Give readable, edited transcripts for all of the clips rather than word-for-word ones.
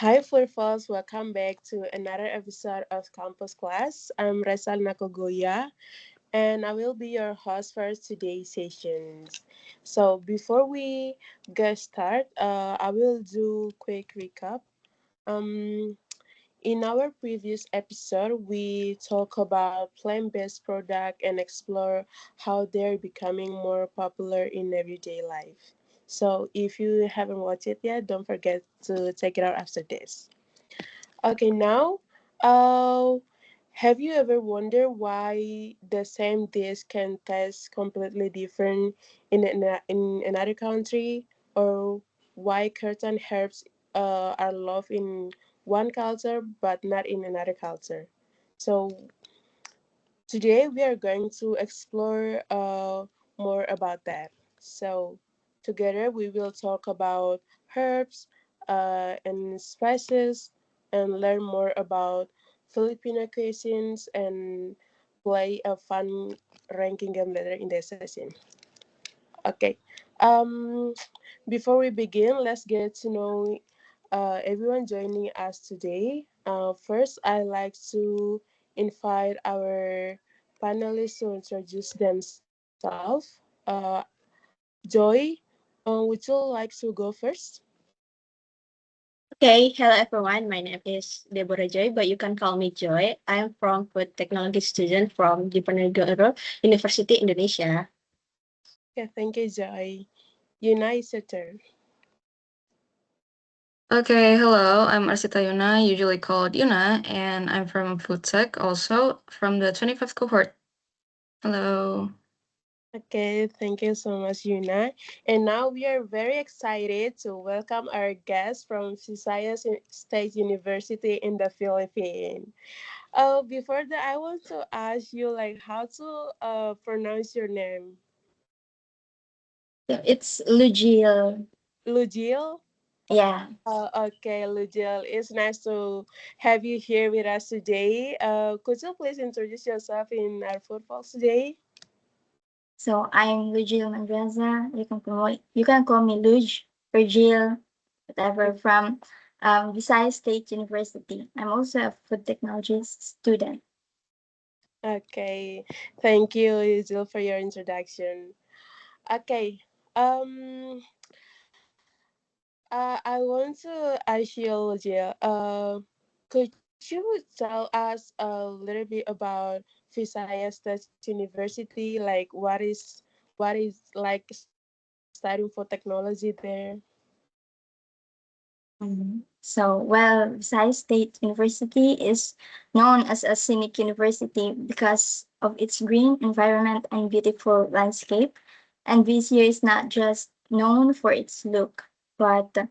Hi, FoodFolks. Welcome back to another episode of Campus Class. I'm Resal Nakogoya, and I will be your host for today's sessions. So, before we get started, I will do quick recap. Um, in our previous episode, we talk about plant-based product and explore how they're becoming more popular in everyday life. So, if you haven't watched it yet, don't forget to check it out after this. Okay, now, uh, have you ever wondered why the same dish can taste completely different in another country, or why certain herbs are loved in one culture but not in another culture? So today we are going to explore more about that. So together we will talk about herbs and spices and learn more about Filipino cuisines and play a fun ranking game later in the session. Okay. Um, Before we begin, let's get to know everyone joining us today. First, I like to invite our panelists to introduce themselves. Joy, would you like to go first? Okay, hello everyone. My name is Deborah Joy, but you can call me Joy. I'm from food technology student from Diponegoro University, Indonesia. Okay, thank you, Joy. Yuna, it's your turn. Okay, hello. I'm Arsita Yuna, usually called Yuna, and I'm from Food Tech, also from the 25th cohort. Hello. Okay, thank you so much, Yuna. And now we are very excited to welcome our guest from Visayas State University in the Philippines. Before that, I want to ask you like how to pronounce your name. So it's Lugil. Lujil? Yeah. Okay, Lujil. It's nice to have you here with us today. Could you please introduce yourself in our food folks today? So I'm Lugil Mendoza. You can call me Luj or Jill, whatever, from Visayas State University. I'm also a food technology student. Okay, thank you, Lujil, for your introduction. Okay, um, I want to ask you, Lujil, could you tell us a little bit about Visayas State University? Like, what is like studying for technology there? So, Visayas State University is known as a scenic university because of its green environment and beautiful landscape. And VCU is not just known for its look, but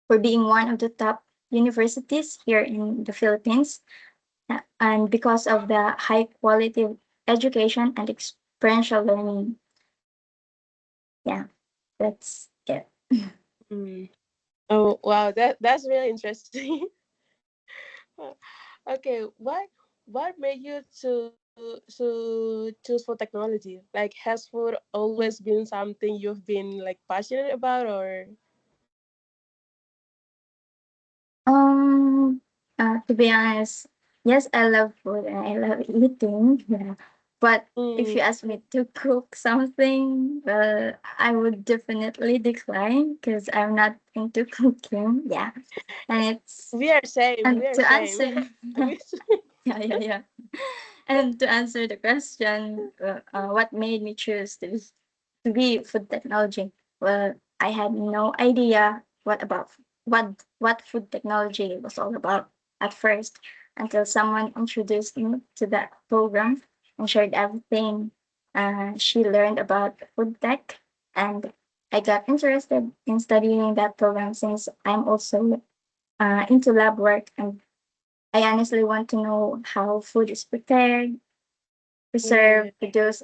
for being one of the top universities here in the Philippines, and because of the high quality of education and experiential learning. Yeah, that's it. Mm. Oh wow, that's really interesting. Okay, what made you to choose for technology? Like, has food always been something you've been like passionate about, or? Um, to be honest, yes, I love food and I love eating. Yeah. But if you Mm. ask me to cook something, well, I would definitely decline because I'm not into cooking. Yeah. And it's, We are same. We and are to same. answer, We yeah. And to answer the question, what made me choose to be food technology? Well, I had no idea what food technology was all about at first until someone introduced me to that program and shared everything she learned about food tech, and I got interested in studying that program since I'm also into lab work, and I honestly want to know how food is prepared, yeah. preserve, produce,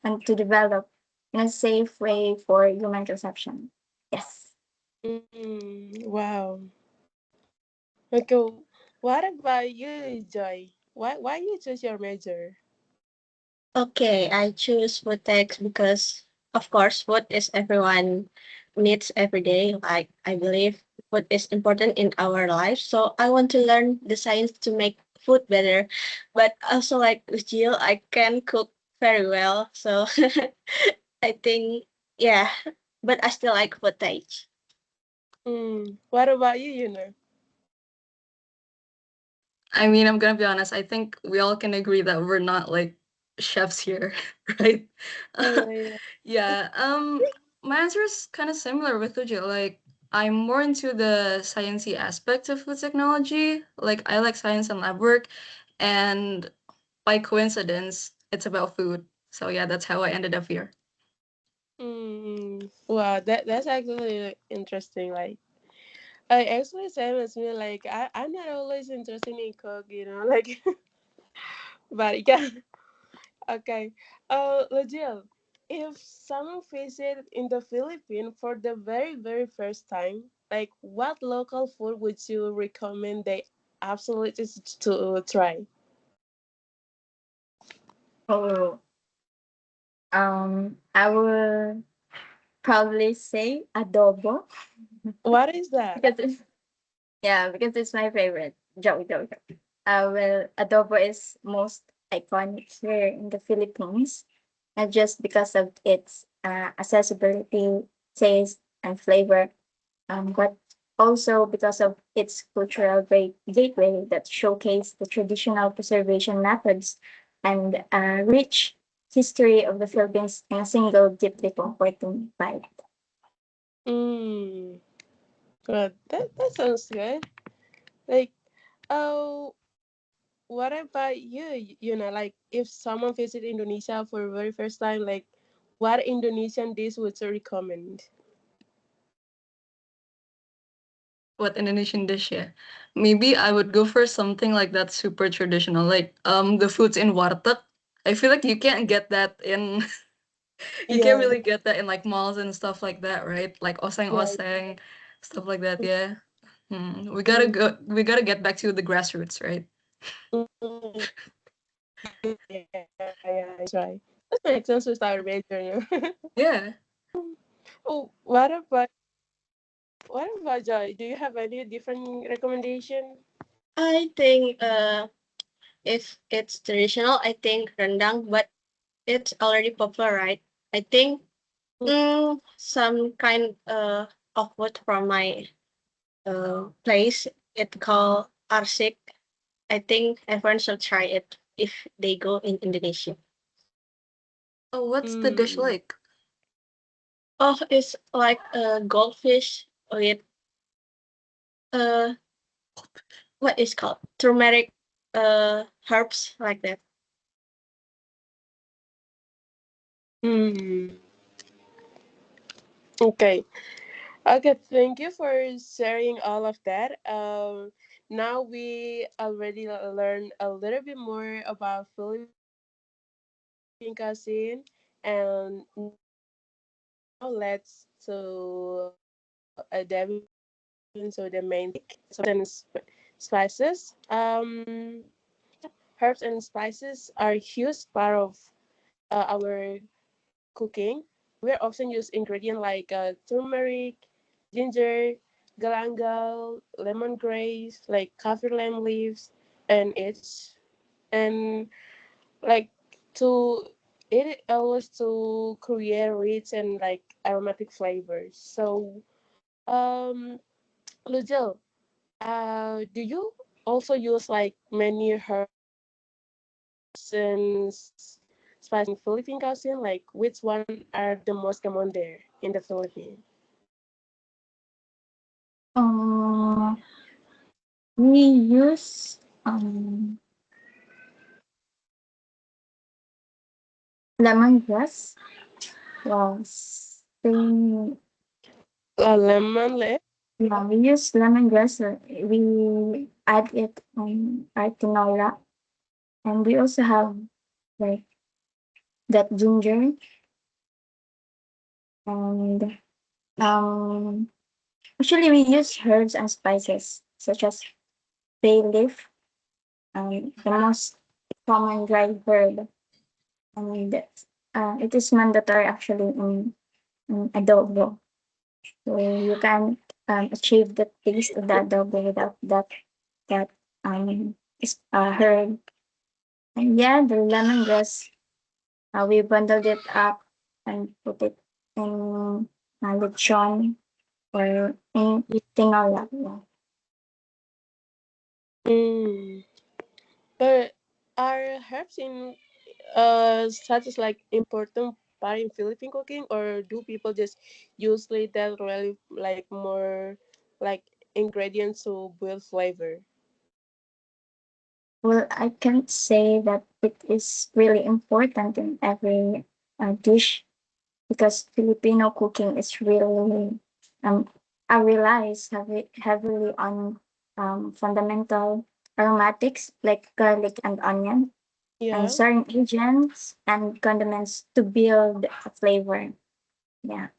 and to develop in a safe way for human consumption. Yes. Wow. Okay. What about you, Joy? Why you choose your major? Okay, I choose food tech because, of course, food is everyone needs every day. Like I believe what is important in our life. So I want to learn the science to make food better. But also like with Jill, I can cook very well. So I think yeah. But I still like footage. What about you? I mean, I'm gonna be honest. I think we all can agree that we're not like chefs here, right? Yeah, yeah. Yeah. My answer is kind of similar with Uji. Like, I'm more into the sciencey aspect of food technology. Like, I like science and lab work, and by coincidence, it's about food. So yeah, that's how I ended up here. Wow, that's actually like, interesting. Like, I actually same as me. Like, I'm not always interested in cook. Like, but yeah. Okay. Lajil, if someone visited in the Philippines for the very, very first time, like, what local food would you recommend they absolutely to try? Oh, I will probably say adobo What is that? because it's yeah, because it's my favorite. Joke, joke, joke. Well, adobo is most iconic here in the Philippines, not just because of its accessibility, taste, and flavor, but also because of its cultural gateway that showcase the traditional preservation methods and rich history of the Philippines in a single deeply comforting bite. Mm, good. That sounds good. Like, oh, what about you? Like, if someone visit Indonesia for the very first time, like, what Indonesian dish would you recommend? What Indonesian dish? Yeah, maybe I would go for something like that super traditional, like the foods in warteg. I feel like you can't get that in you can't Yeah, really get that in like malls and stuff like that, right? Like oseng yeah. oseng, stuff like that. Yeah. We gotta Mm, go. We gotta get back to the grassroots, right? mm, yeah, that's right. That makes sense with our major. Yeah. Oh, what about Joy? Do you have any different recommendation? I think if it's traditional, I think rendang, but it's already popular, right? I think some kind of food from my place. It called arsik. I think everyone should try it if they go in Indonesia. Oh, what's the dish Mm, like? Oh, it's like a goldfish with uh what is called turmeric herbs like that. mm. Okay. Okay, thank you for sharing all of that. Now we already learned a little bit more about Philippine cuisine, and now let's to dive into the main topic, spices and spices. Herbs and spices are a huge part of our cooking. We often use ingredients like turmeric, ginger, galangal, lemongrass, like kaffir lime leaves, and it's and like to it always to create rich and like aromatic flavors. So, um, Lujel, do you also use like many herbs and spices in Philippine cuisine? Like, which one are the most common there in the Philippines? Uh, we use lemongrass. Was they Lemon leaf. yeah, we use lemongrass. We add it on our tinola, and we also have like that ginger and um. Actually, we use herbs and spices such as bay leaf, the most common dried herb, and it is mandatory actually in adobo. So you can achieve the taste of the adobo without that herb. And yeah, the lemongrass, we bundled it up and put it in lechon or in tinola. Yeah. Mm. But are herbs in such as like important part in Philippine cooking, or do people just usually that really like more like ingredients to build flavor? Well, I can't say that it is really important in every dish because Filipino cooking is really um relies heavily on fundamental aromatics like garlic and onion and Yeah. certain agents and condiments to build a flavor. Yeah.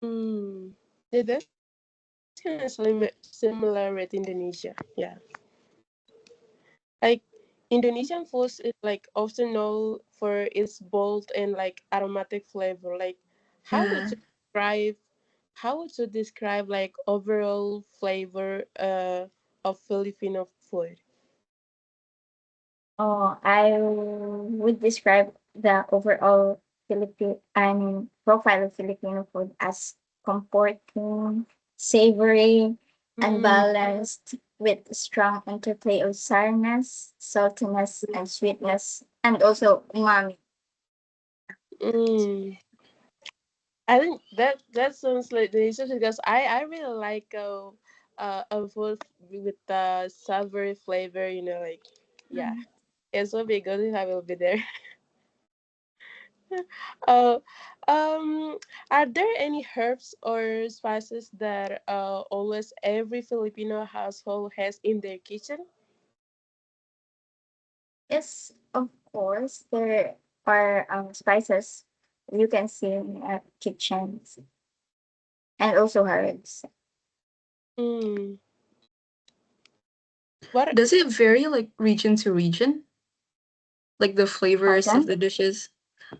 Mm. Yeah, that's kind of similar with Indonesia. Yeah. Like Indonesian food is like often known for its bold and like aromatic flavor. Like how would Yeah. you describe like overall flavor of Filipino food? Oh, I would describe the overall profile of Filipino food as comforting, savory, and Mm, balanced with strong interplay of sourness, saltiness, and sweetness, and also umami. mm. I think that sounds like delicious because I really like a food with the savory flavor. You know, like yeah, Mhm. it will be good if I will be there. Uh, um, are there any herbs or spices that always every Filipino household has in their kitchen? Yes, of course, there are spices you can see in kitchens and also herbs. Mm. What? Does it vary like region to region? Like the flavors of Pardon? the dishes?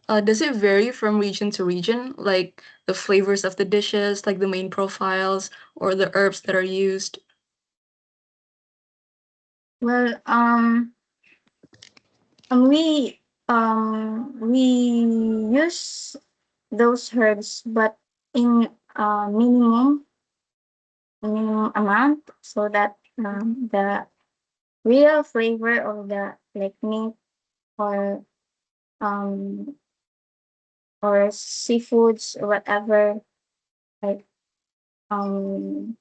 Does it vary from region to region? Like the flavors of the dishes, like the main profiles or the herbs that are used? Well, we use those herbs, but in minimum amount, so that the real flavor of the like meat or um or seafoods or whatever, like um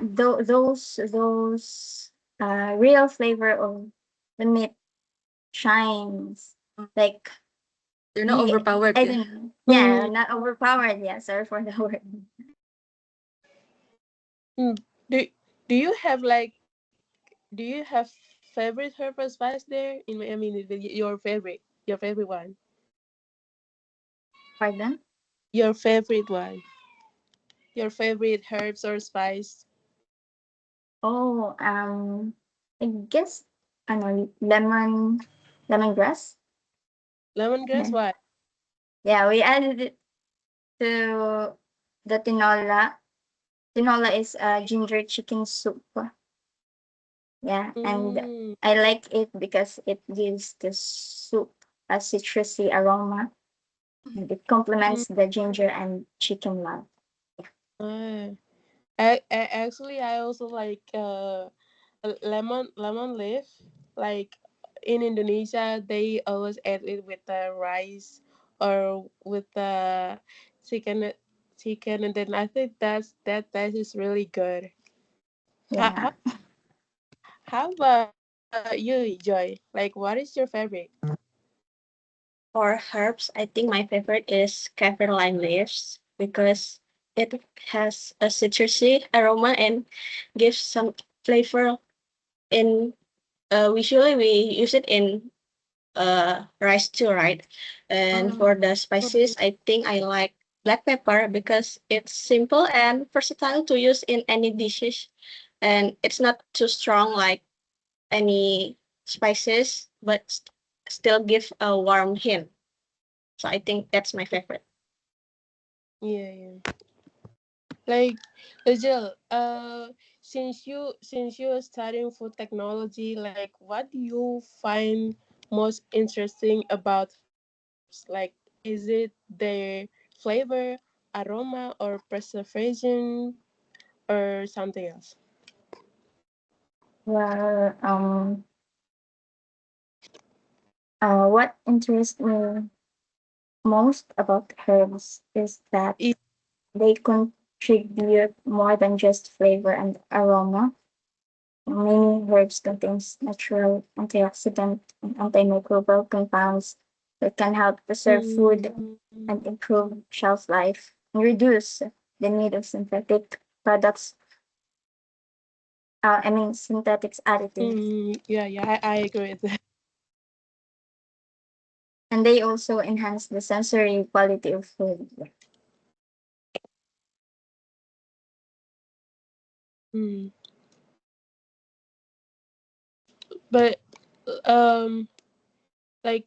those real flavor of the meat shines like They're not the overpowered. I Yeah. don't know. Yeah, Mm, not overpowered. Yeah, sorry for the word. mm. Do Do you have like Do you have favorite herb or spice there? I mean, your favorite one, Pardon? your favorite one, your favorite herbs or spice. Oh, I guess ano lemongrass. Lemongrass, Yeah, what? yeah. We added it to the tinola. Tinola is a ginger chicken soup. Yeah, and Mm, I like it because it gives the soup a citrusy aroma and it mm, complements the ginger and chicken love. ah. Actually, I also like lemon leaf. Like in Indonesia, they always add it with the rice or with the chicken, chicken, and then I think that is really good. How Yeah. how, how about you, Joy? Like, what is your favorite? For herbs, I think my favorite is kaffir lime leaves because it has a citrusy aroma and gives some flavor in usually we use it in rice too, right? And Mm, for the spices, I think I like black pepper because it's simple and versatile to use in any dishes, and it's not too strong like any spices, but still give a warm hint. So I think that's my favorite. Yeah, yeah. Like, Jill, since you're studying food technology, like, what do you find most interesting about herbs? Like, is it their flavor, aroma, or preservation, or something else? Well, what interests me most about herbs is that they contribute more than just flavor and aroma. Many herbs contains natural antioxidant and antimicrobial compounds that can help preserve food Mm, and improve shelf life and reduce the need of synthetic products. Synthetic additives, yeah, I agree with that. and they also enhance the sensory quality of food. Mm. But um, like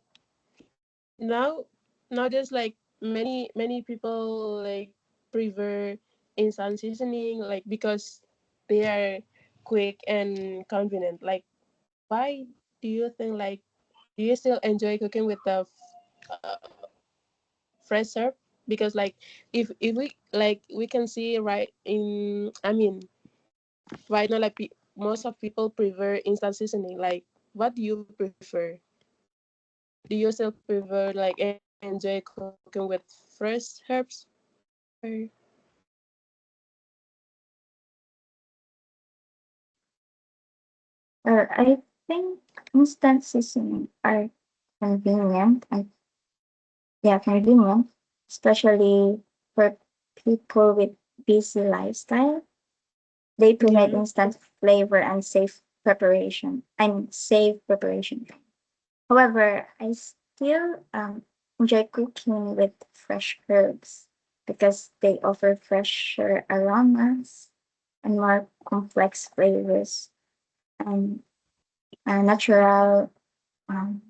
now nowadays, like many people like prefer instant seasoning, like because they are quick and convenient. Like, why do you think, like, do you still enjoy cooking with the fresh herb? Because like if we like we can see right in, I mean, right now, like most of people prefer instant seasoning. Like, what do you prefer? Do you still prefer, like, enjoy cooking with fresh herbs, or I think instant seasoning are convenient and convenient, especially for people with busy lifestyle. They provide yeah? instant flavor and safe preparation. However, I still enjoy cooking with fresh herbs because they offer fresher aromas and more complex flavors and natural um,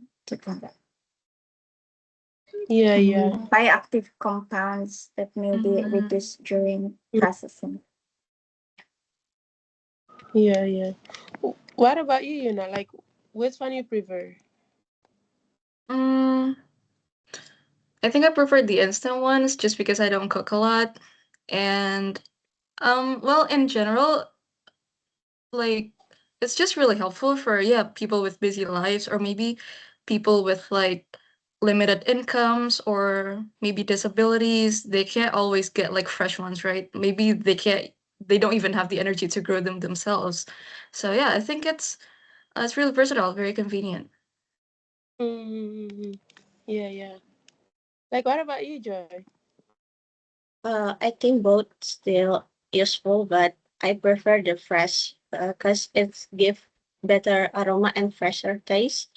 Yeah. bioactive compounds that may be Mm, reduced during processing. Yeah. What about you? You know, like, which one you prefer? mm, I think I prefer the instant ones just because I don't cook a lot. And well, in general, like it's just really helpful for yeah, people with busy lives or maybe people with like limited incomes or maybe disabilities. They can't always get like fresh ones, right? Maybe they don't even have the energy to grow them themselves. So yeah, I think it's really versatile, very convenient. Mm-hmm. Yeah. Like, what about you, Joy? I think both still useful, but I prefer the fresh because it give better aroma and fresher taste.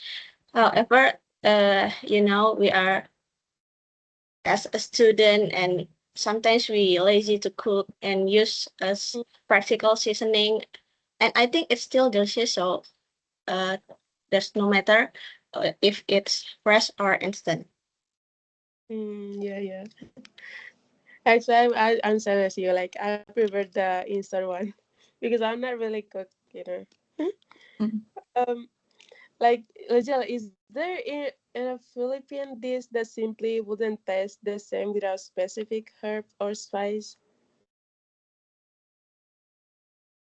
However, we are as a student and sometimes we lazy to cook and use as practical seasoning, and I think it's still delicious. So uh, there's no matter if it's fresh or instant. Yeah. Actually, I'm same as you. Like, I prefer the instant one because I'm not really cook, you know. Mhm. Um, like, Rachel, is there in a Philippine dish that simply wouldn't taste the same without specific herb or spice?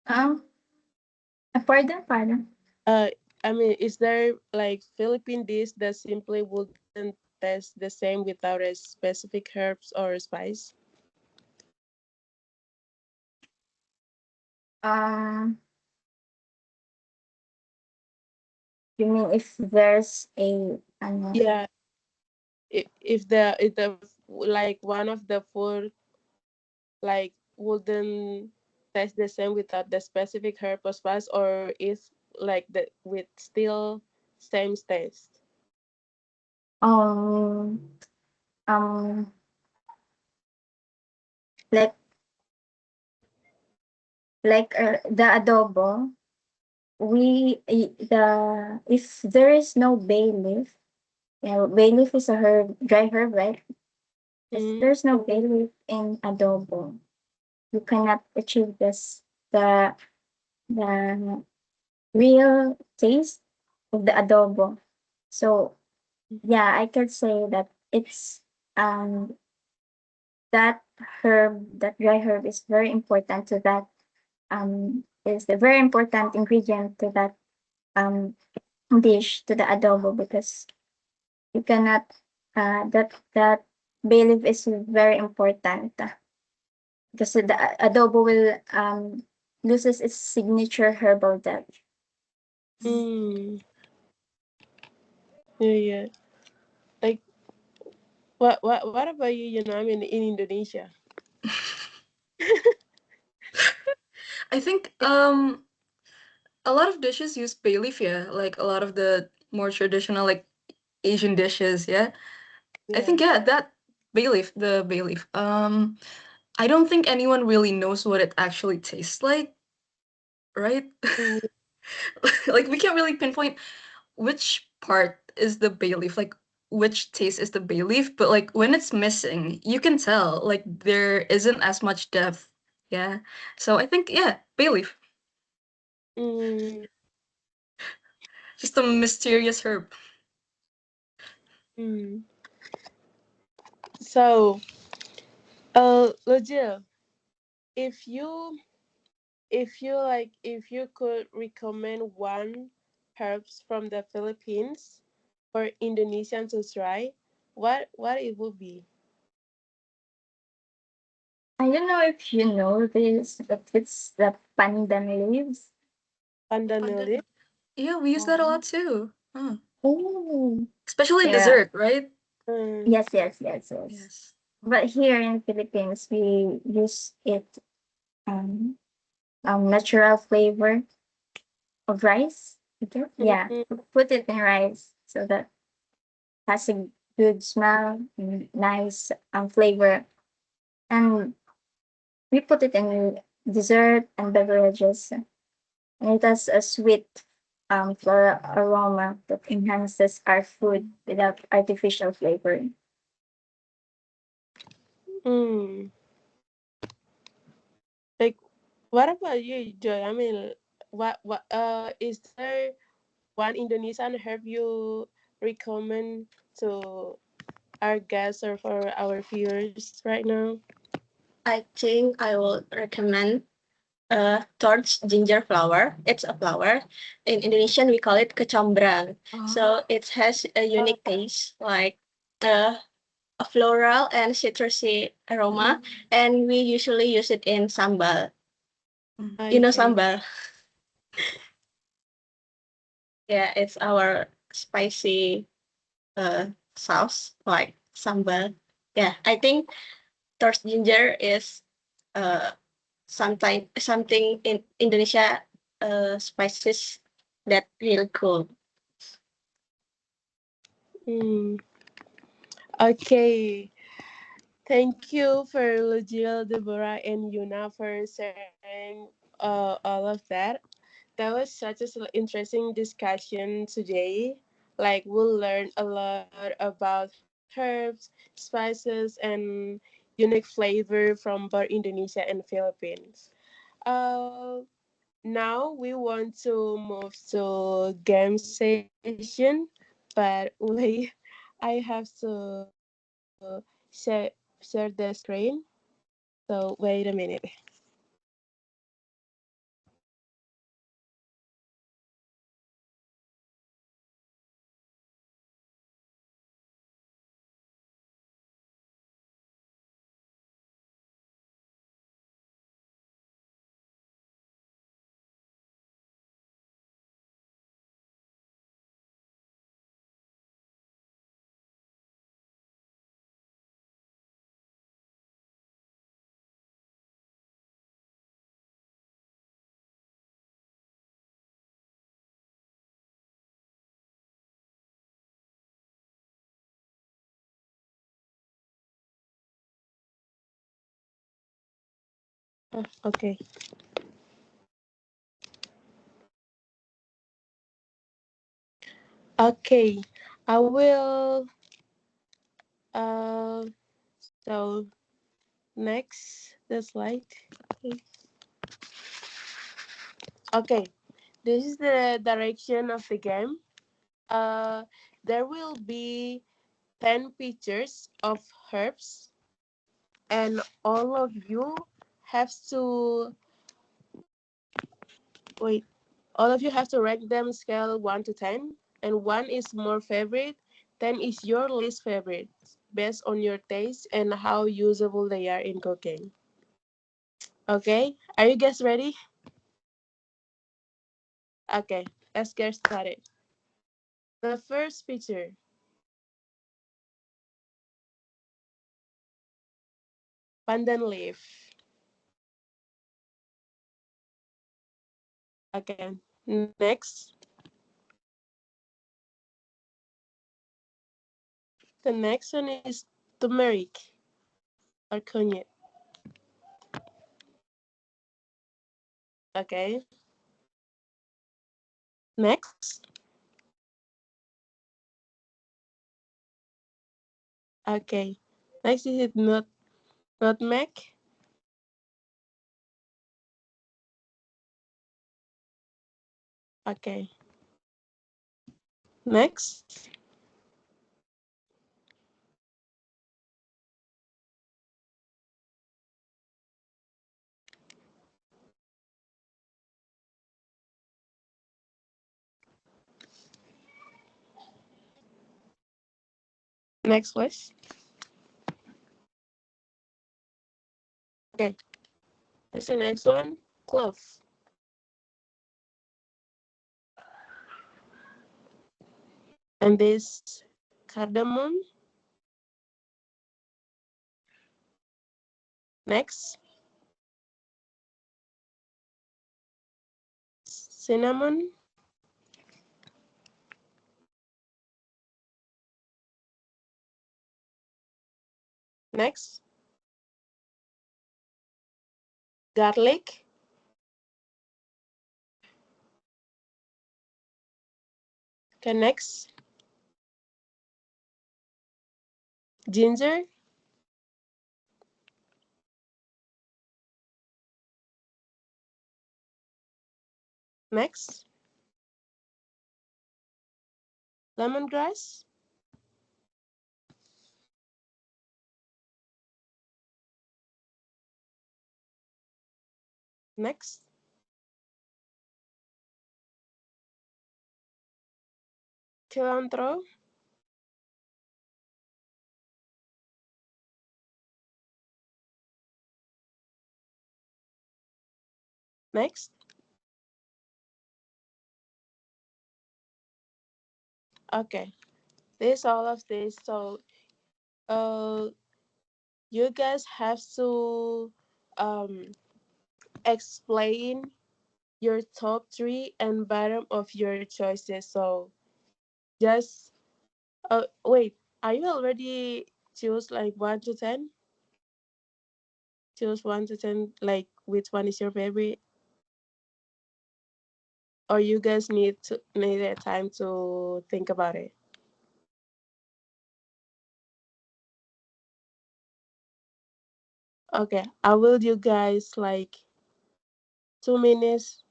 Um, pardon. Uh, I mean, is there like Philippine dish that simply wouldn't taste the same without a specific herbs or spice? Um, you mean if there's a Yeah, if the like one of the food like wouldn't taste the same without the specific herb or spice, or is like the with still same taste? um um like the adobo, the if there is no bay leaf, bay leaf is a herb, dry herb, right? If Mm, there's no bay leaf in adobo, you cannot achieve this the real taste of the adobo. So yeah, I could say that it's um that that dry herb is very important to that is the very important ingredient to that um dish, to the adobo, because you cannot that bay leaf is very important, because the adobo will loses its signature herbal depth. Mm. Yeah, yeah. Like what about you? You know, I mean, in Indonesia. I think a lot of dishes use bay leaf, yeah. Like a lot of the more traditional like Asian dishes, yeah. I Yeah. think yeah, that bay leaf, the bay leaf. I don't think anyone really knows what it actually tastes like, right? Mm, Like we can't really pinpoint which part is the bay leaf, like which taste is the bay leaf, but like when it's missing, you can tell like there isn't as much depth. Yeah. So I think yeah, bay leaf. mm, Just a mysterious herb. mm. So, Lojil, if you if you could recommend one herbs from the Philippines for Indonesian to try, what it would be? I don't know if you know this, but it's the pandan leaves. Pandan Pandan. leaf? Yeah, we use that a lot too. Huh. Oh, Especially in yeah. dessert, right? Mm, Yes, yes, yes, yes. Yes. But here in Philippines, we use it um, natural flavor of rice. Okay. Yeah, mm, put it in rice so that has a good smell and nice flavor. And we put it in dessert and beverages. And it has a sweet floral aroma that enhances our food without artificial flavoring. mm. Like, what about you, Joy? I mean, what is there one Indonesian herb you recommend to our guests or for our viewers right now? I think I would recommend torch ginger flower. It's a flower. In Indonesian, we call it kecombrang. Oh. So it has a unique taste, like uh, a floral and citrusy aroma. And we usually use it in sambal. Mm. You know Okay. sambal? Yeah, it's our spicy uh, sauce, like sambal. Yeah, I think torch ginger is uh, something in Indonesia spices that really cool. Mm. Okay. Thank you for Lujil, Deborah, and Yuna for sharing all of that. That was such an interesting discussion today. Like we'll learn a lot about herbs, spices, and unique flavor from both Indonesia and Philippines. Uh, Now we want to move to game session, but wait, I have to share the screen. So wait a minute. Okay. Okay. I will. Uh. So Next, the slide. Okay, this is the direction of the game. Uh, there will be 10 pictures of herbs, and all of you have to wait. All of you have to rank them scale 1 to 10, and 1 is more favorite, 10 is your least favorite, based on your taste and how usable they are in cooking. Okay, are you guys ready? Okay, let's get started. The first picture, pandan leaf. Okay, next. The next one is turmeric or cognac. Okay, next. Okay, next is it nutmeg. Okay, next. Next, please. Okay, what's the next one? Clove. And this cardamom. Next, cinnamon. Next, garlic. Okay, next, ginger. Next, lemongrass. Next, cilantro. Next, okay. This all of this. So, uh, you guys have to um explain your top three and bottom of your choices. So, just wait. Are you already choose like 1 to 10? Choose 1 to 10. Like which one is your favorite? Or you guys need a time to think about it. Okay, I will you guys like 2 minutes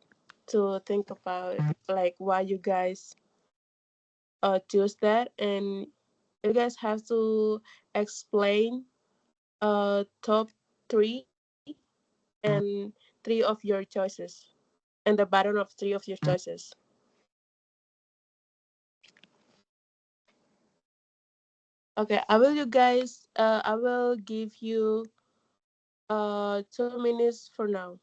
to think about like why you guys choose that, and you guys have to explain top three and three of your choices and the bottom of three of your choices. Okay, I will give you 2 minutes for now.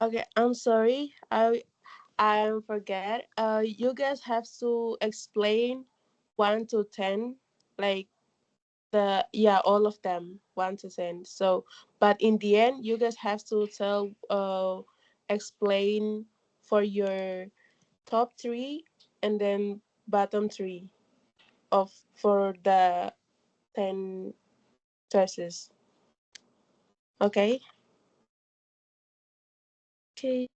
Okay, I'm sorry. I forget. You guys have to explain 1 to 10, like all of them 1 to 10. So, but in the end, you guys have to explain for your top three and then bottom three of for the 10 choices. Okay. Okay.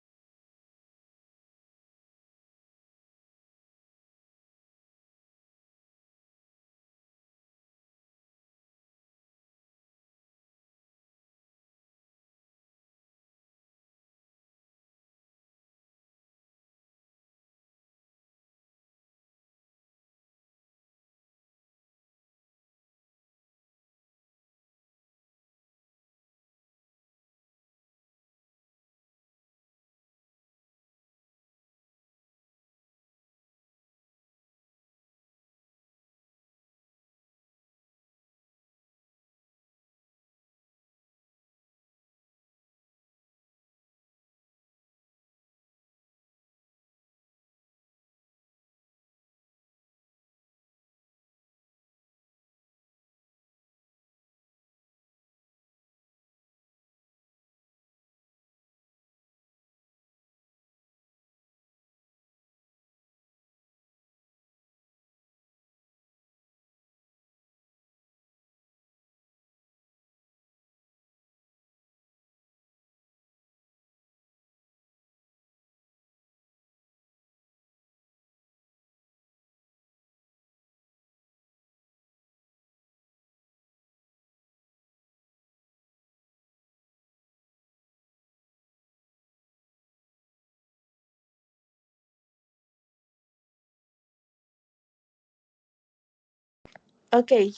Okay.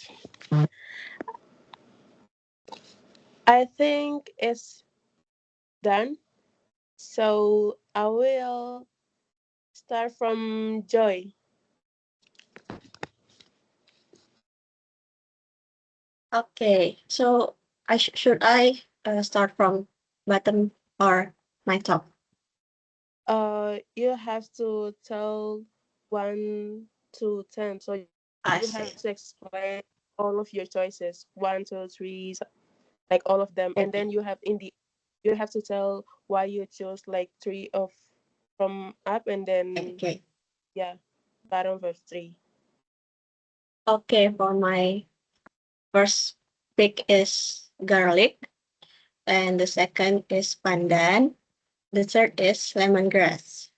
I think it's done. So I will start from Joy. Okay. So should I start from bottom or my top? You have to tell 1 to 10. So you have to I explain see. all of your choices, 1, 2, 3, like all of them, and then Okay. you have to tell why you chose like three of from up, and then Okay. yeah, bottom of three. Okay. For my first pick is garlic, and the second is pandan. The third is lemongrass.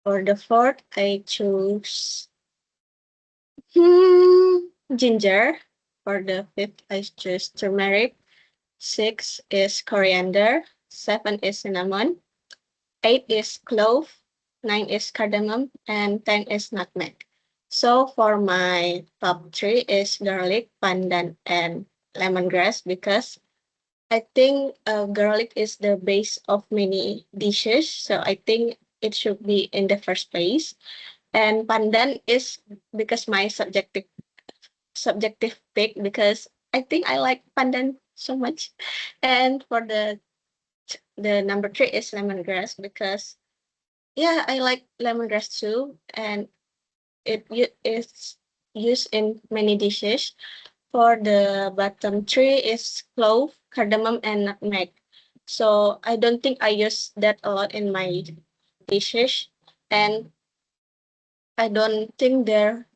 For the fourth, I choose ginger. For the fifth, I choose turmeric. Six is coriander. Seven is cinnamon. Eight is clove. Nine is cardamom. And 10 is nutmeg. So for my top three is garlic, pandan, and lemongrass because I think garlic is the base of many dishes. So I think it should be in the first place. And pandan is because my subjective pick because I think I like pandan so much. And for the number three is lemongrass because yeah, I like lemongrass too, and it's used in many dishes. For the bottom three is clove, cardamom, and nutmeg. So I don't think I use that a lot in my dishes, and I don't think their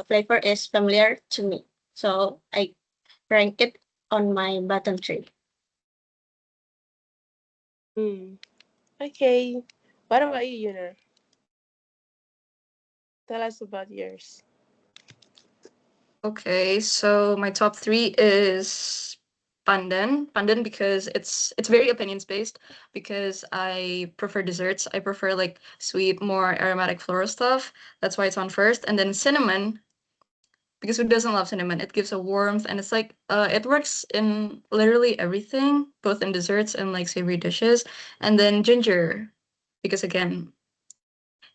flavor is familiar to me. So I rank it on my bottom three. Hmm. Okay. What about you, Yuna? Tell us about yours. Okay, so my top three is pandan. Pandan because it's very opinions based because I prefer desserts. I prefer like sweet, more aromatic floral stuff. That's why it's on first. And then cinnamon because who doesn't love cinnamon? It gives a warmth and it's like it works in literally everything, both in desserts and like savory dishes. And then ginger because again,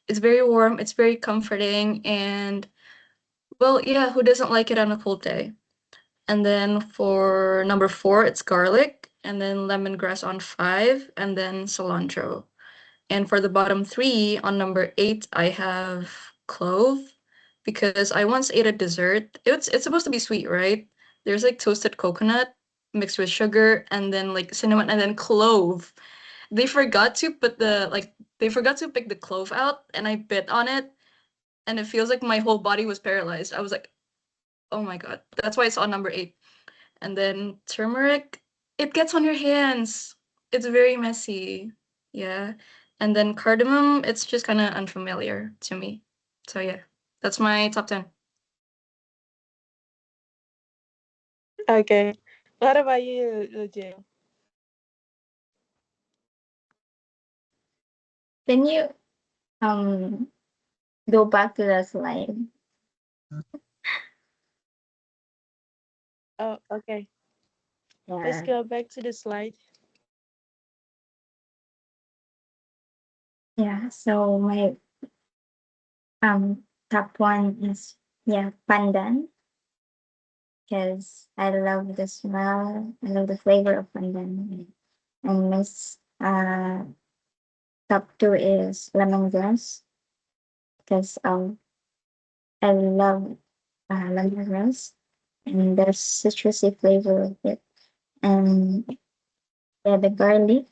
it's very warm, it's very comforting, and well, yeah, who doesn't like it on a cold day? And then for number four, it's garlic, and then lemongrass on five, and then cilantro. And for the bottom three, on number 8, I have clove because I once ate a dessert. It's supposed to be sweet, right? There's like toasted coconut mixed with sugar and then like cinnamon and then clove. They forgot to put they forgot to pick the clove out and I bit on it and it feels like my whole body was paralyzed. I was like, "Oh my god." That's why it's on number 8. And then turmeric, it gets on your hands. It's very messy. Yeah. And then cardamom, it's just kind of unfamiliar to me. So yeah, that's my top 10. Okay. What about you, Jill? Can you um go back to the slide? Oh, okay. Let's Yeah. go back to the slide. Yeah. So my top one is, yeah, pandan, because I love the smell, I love the flavor of pandan. And my top two is lemongrass, because I love lemongrass and there's citrusy flavor of it. And yeah, the garlic,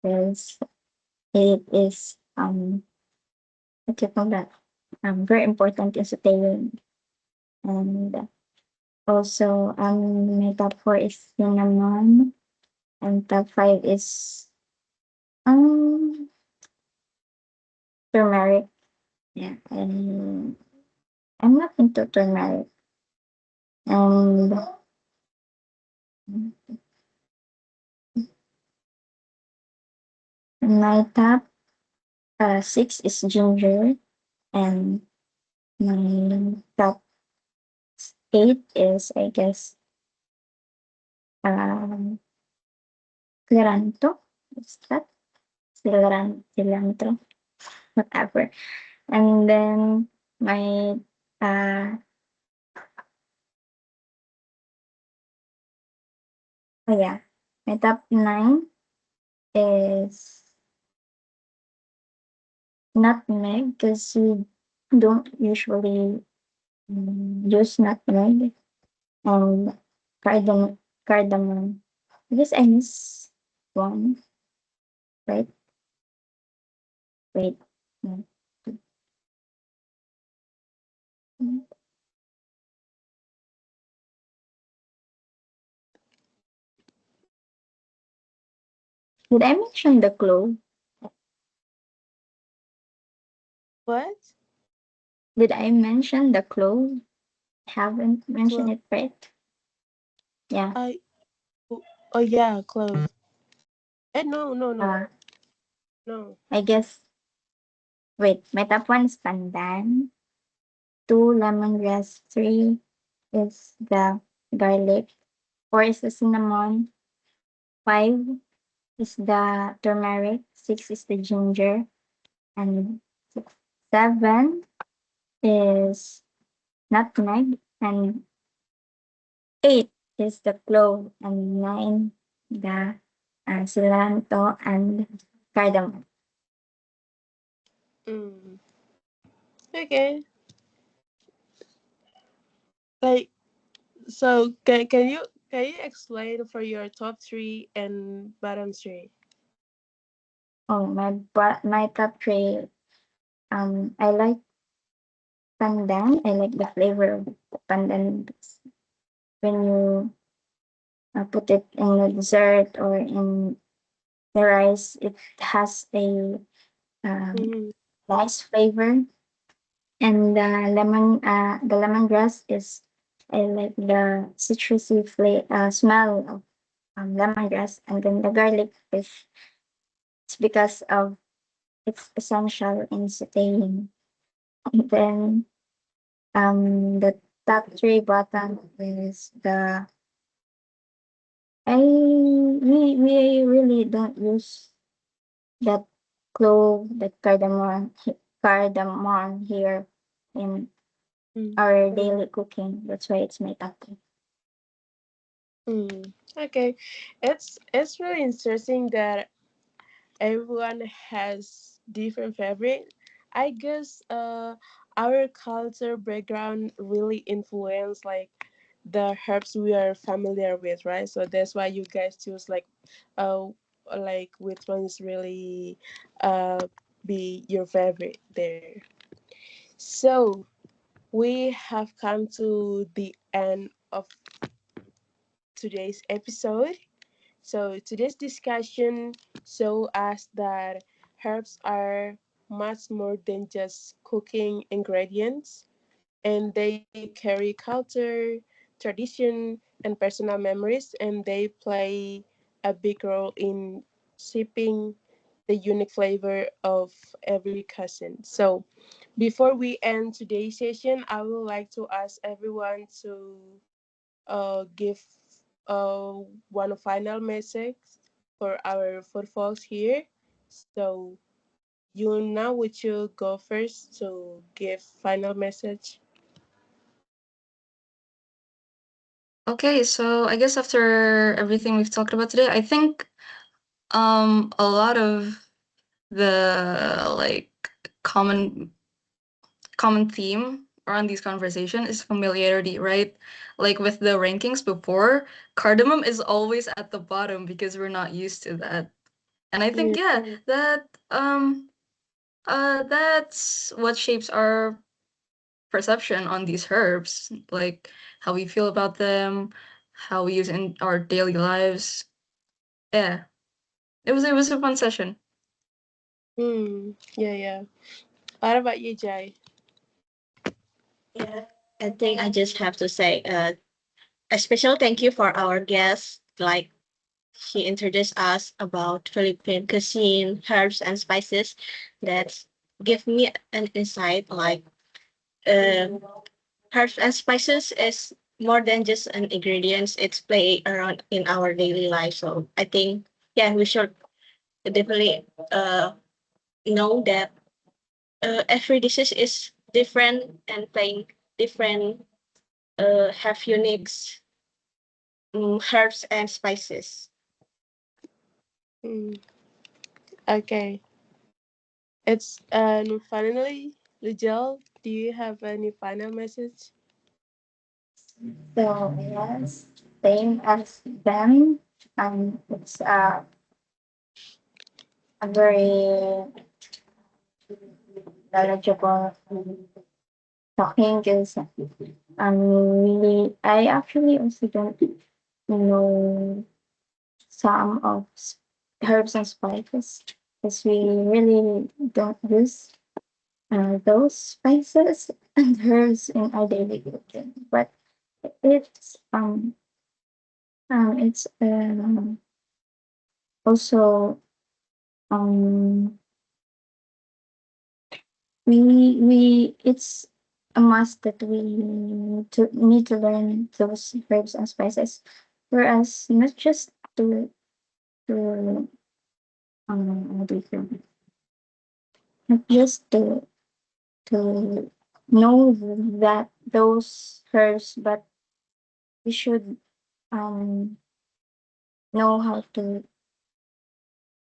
is it is what do you call that? Very important in sauteing. And also my top four is cinnamon, and top five is um turmeric. Yeah, and I'm not into turmeric. And my top six is ginger, and my top eight is, I guess, um Claranto. What's that? Cilantro, whatever. And then my uh oh yeah, my top nine is nutmeg, because we don't usually use nutmeg, and cardamom. I guess I miss one, right? Wait. No. Did I mention the clove? What? Did I mention the clove? Haven't mentioned Clove. it, right? Yeah. I. Oh yeah, clove. No, no, no, Uh, no. I guess. Wait. My top one is pandan. Two, lemongrass. Three is the garlic. Four is the cinnamon. Five is the turmeric. Six is the ginger. And seven is nutmeg. And eight is the clove. And nine, the cilantro and cardamom. Mm. Okay. Like, so can you explain for your top three and bottom three? Oh, my top three. I like pandan. I like the flavor of the pandan when you put it in a dessert or in the rice. It has a Mm-hmm. nice flavor. And the lemongrass is, I like the citrusy smell of lemongrass. And then the garlic is, it's because of it's essential in sauteing. And then the top three button is the we really don't use that clove, that cardamom here in our daily cooking. That's why it's my top three. Mm. Okay, it's really interesting that everyone has different favorite. I guess our culture background really influence like the herbs we are familiar with, right? So that's why you guys choose uh which ones really uh be your favorite there. So we have come to the end of today's episode. So today's discussion show us that herbs are much more than just cooking ingredients, and they carry culture, tradition, and personal memories, and they play a big role in shaping the unique flavor of every cousin. So before we end today's session, I would like to ask everyone to give uh, one final message for our food folks here. So you now would you go first to give final message? Okay, so I guess after everything we've talked about today, I think a lot of the like common common theme around these conversation is familiarity, right? Like with the rankings before, cardamom is always at the bottom because we're not used to that. And I think Mm, yeah, that's what shapes our perception on these herbs, like how we feel about them, how we use in our daily lives. Yeah. It was a fun session. yeah, yeah. What about you, Jai? Yeah, I think I just have to say a special thank you for our guest. Like he introduced us about Philippine cuisine, herbs and spices that give me an insight like uh, herbs and spices is more than just an ingredients. It's play around in our daily life. So I think yeah, we should definitely know that every dish is different and playing different have unique herbs and spices. Mm, okay. It's finally, Lijel, do you have any final message? So yes, same as them. It's a very knowledgeable talking because really I actually also don't know some of herbs and spices because we really don't use those spices and herbs in our daily cooking. But it's it's also um we it's a must that we need to learn those herbs and spices for us not just to how do you feel? Not just to know that those herbs, but we should um know how to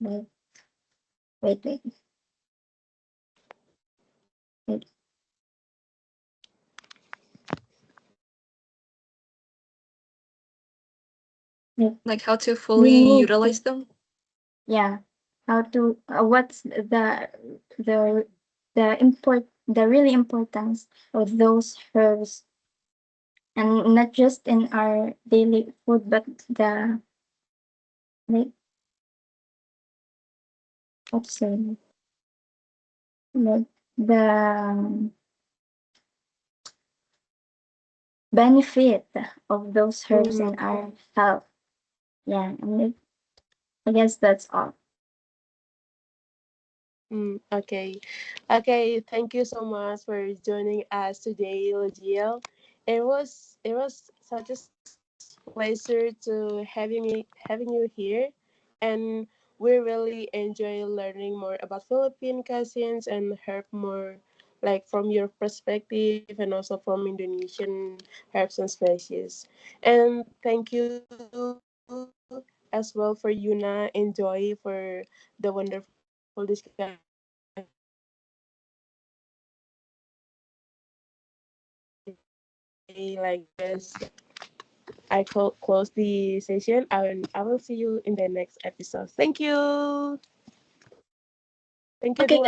like wait wait like Like how to we fully need utilize to them. yeah how to what's the the really importance of those herbs and not just in our daily food but the like what to say like the benefit of those herbs in Mm, our health. Yeah, I guess that's all. okay. Okay, thank you so much for joining us today, Lujiel. It was such a pleasure to having you here, and we really enjoy learning more about Philippine cuisines and herb more like from your perspective and also from Indonesian herbs and spices. And thank you everyone for listening. as well for Yuna and Joy for the wonderful discussion. And I will see you in the next episode. Thank you so much. Okay, like this, I close the session, and I will see you in the next episode. Thank you. Thank you, Okay, everyone.